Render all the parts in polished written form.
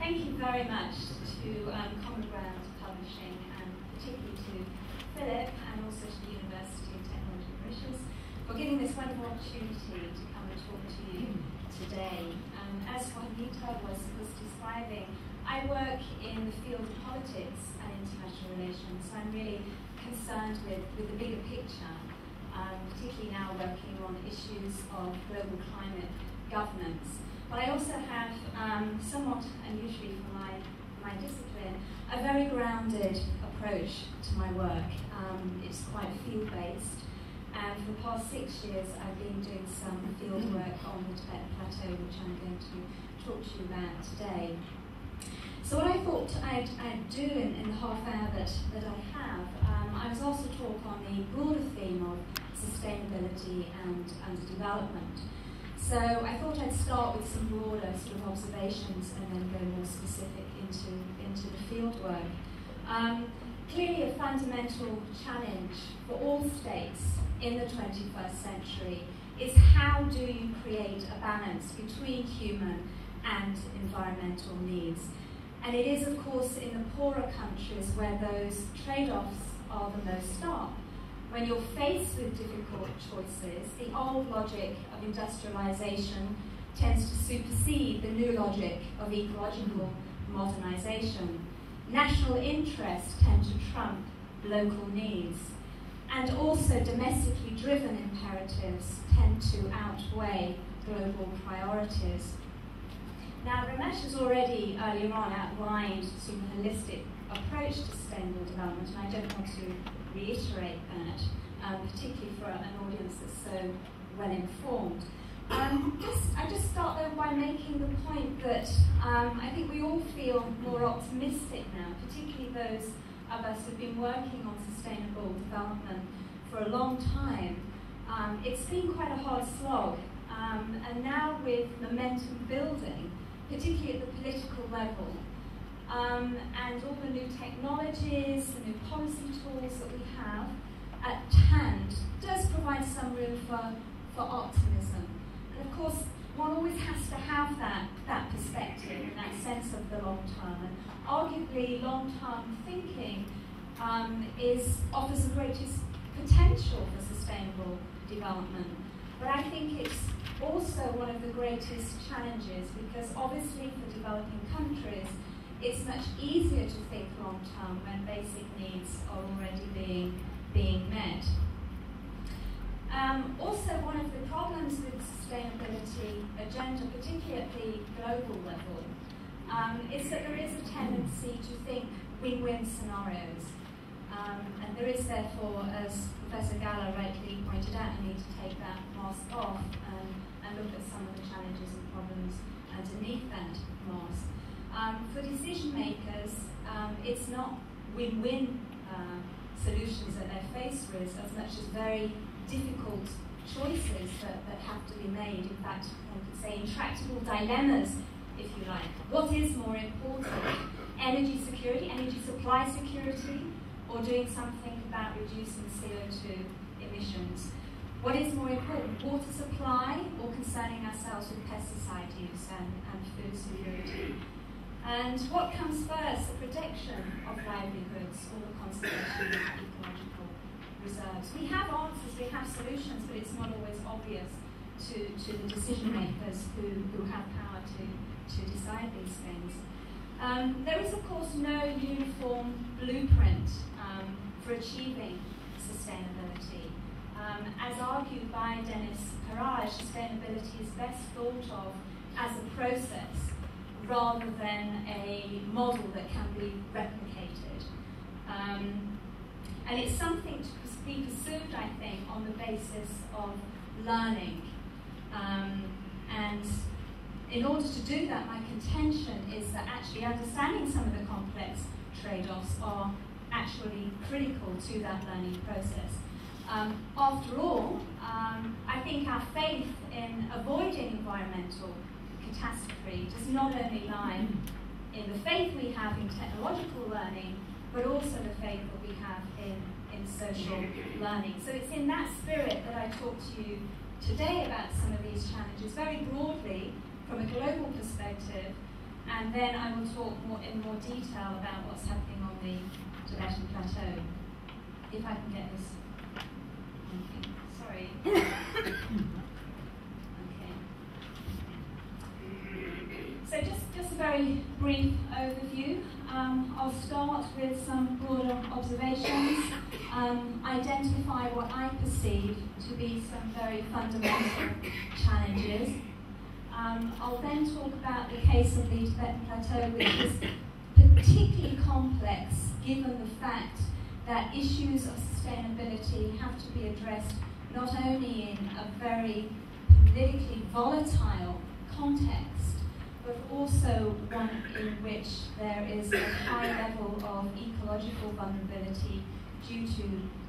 thank you very much to Common Ground Publishing, and particularly to Philip and also to the University of Technology Mauritius for giving this wonderful opportunity to come and talk to you today. As Juanita was describing, I work in the field of politics and international relations, so I'm really concerned with the bigger picture, particularly now working on issues of global climate governance. But I also have, somewhat unusually for my discipline, a very grounded approach to my work. It's quite field-based, and for the past 6 years I've been doing some field work on the Tibetan Plateau, which I'm going to talk to you about today. So what I thought I'd do in the half hour that I have, I was asked to talk on the broader theme of sustainability and underdevelopment. So I thought I'd start with some broader sort of observations and then go more specific into the field work. Clearly a fundamental challenge for all states in the 21st century is how do you create a balance between human and environmental needs. And it is, of course, in the poorer countries where those trade-offs are the most stark. When you're faced with difficult choices, the old logic of industrialization tends to supersede the new logic of ecological modernization. National interests tend to trump local needs, and also domestically driven imperatives tend to outweigh global priorities. Now, Ramesh has already earlier on outlined sort of a holistic approach to sustainable development, and I don't want to reiterate that, particularly for an audience that's so well informed. I just start though by making the point that I think we all feel more optimistic now, particularly those of us who've been working on sustainable development for a long time. It's been quite a hard slog, and now with momentum building, particularly at the political level, and all the new technologies, the new policy tools that we have at hand, does provide some room for optimism. And of course, one always has to have that perspective and that sense of the long term. And arguably, long-term thinking offers the greatest potential for sustainable development. But I think it's also one of the greatest challenges, because obviously for developing countries, it's much easier to think long-term when basic needs are already being met. Also, one of the problems with the sustainability agenda, particularly at the global level, is that there is a tendency to think win-win scenarios. And there is therefore, as Professor Gala rightly pointed out, you need to take that mask off and look at some of the challenges and problems underneath that mask. For decision makers, it's not win-win solutions that they're faced with as much as very difficult choices that have to be made. In fact, one could say intractable dilemmas, if you like. What is more important? Energy security, energy supply security, or doing something about reducing CO2 emissions? What is more important, water supply or concerning ourselves with pesticide use and food security? And what comes first, the protection of livelihoods or the conservation of ecological reserves? We have answers, we have solutions, but it's not always obvious to the decision makers who have power to decide these things. There is, of course, no uniform blueprint for achieving sustainability. As argued by Dennis Parage, sustainability is best thought of as a process rather than a model that can be replicated. And it's something to be pursued, I think, on the basis of learning. And in order to do that, my contention is that actually understanding some of the complex trade-offs are actually critical to that learning process. After all, I think our faith in avoiding environmental catastrophe does not only lie in the faith we have in technological learning, but also the faith that we have in social learning. So it's in that spirit that I talk to you today about some of these challenges, very broadly from a global perspective, and then I will talk in more detail about what's happening on the Tibetan Plateau. If I can get this. Sorry. So just a very brief overview. I'll start with some broader observations, identify what I perceive to be some very fundamental challenges. I'll then talk about the case of the Tibetan Plateau, which is particularly complex given the fact that issues of sustainability have to be addressed not only in a very politically volatile context, but also one in which there is a high level of ecological vulnerability due to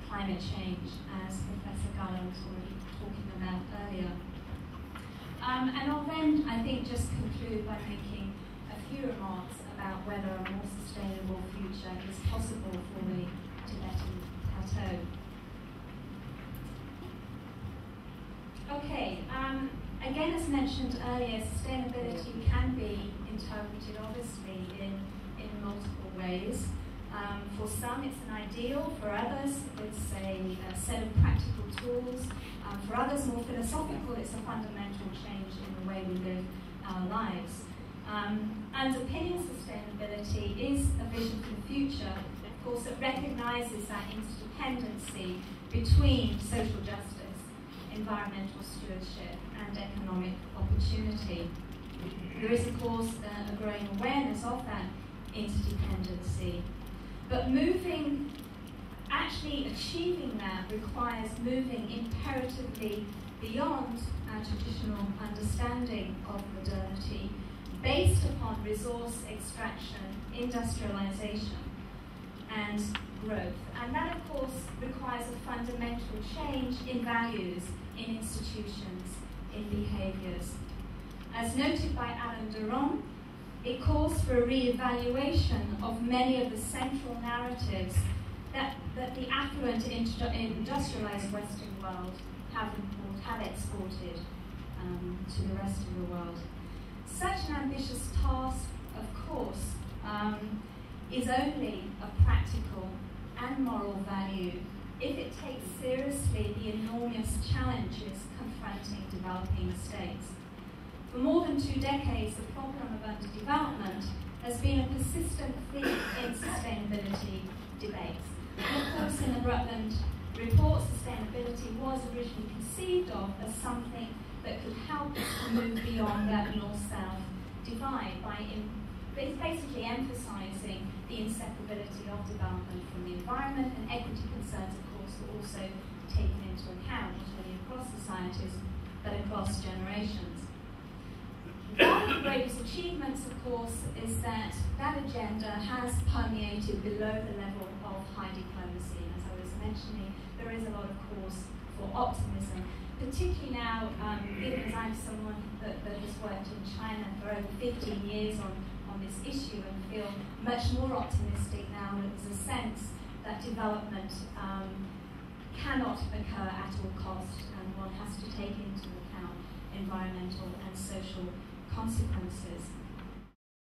climate change, as Professor Gallo was already talking about earlier. And I'll then, I think, just conclude by making a few remarks about whether a more sustainable future is possible for the Tibetan Plateau. Okay, again, as mentioned earlier, sustainability can be interpreted, obviously, in multiple ways. For some, it's an ideal. For others, it's a set of practical tools. For others, more philosophical, it's a fundamental change in the way we live our lives. Underpinning sustainability is a vision for the future, of course, that recognises that interdependency between social justice, environmental stewardship, and economic opportunity. There is, of course, a growing awareness of that interdependency. But actually achieving that requires moving imperatively beyond our traditional understanding of modernity, based upon resource extraction, industrialization, and growth. And that, of course, requires a fundamental change in values, in institutions, in behaviors. As noted by Alain Duron, it calls for a re-evaluation of many of the central narratives that the affluent industrialized Western world have exported to the rest of the world. Such an ambitious task, of course, is only of practical and moral value if it takes seriously the enormous challenges confronting developing states. For more than 2 decades, the problem of underdevelopment has been a persistent theme in sustainability debates. And of course, in the Rutland report, sustainability was originally conceived of as something that could help us to move beyond that north-south divide by basically emphasising the inseparability of development from the environment, and equity concerns, of course, were also taken into account, not only across societies, but across generations. One of the greatest achievements, of course, is that that agenda has permeated below the level of high diplomacy. And as I was mentioning, there is a lot of cause for optimism, particularly now, given as I'm someone that has worked in China for over 15 years on this issue, and feel much more optimistic now that there's a sense that development cannot occur at all cost, and one has to take into account environmental and social consequences.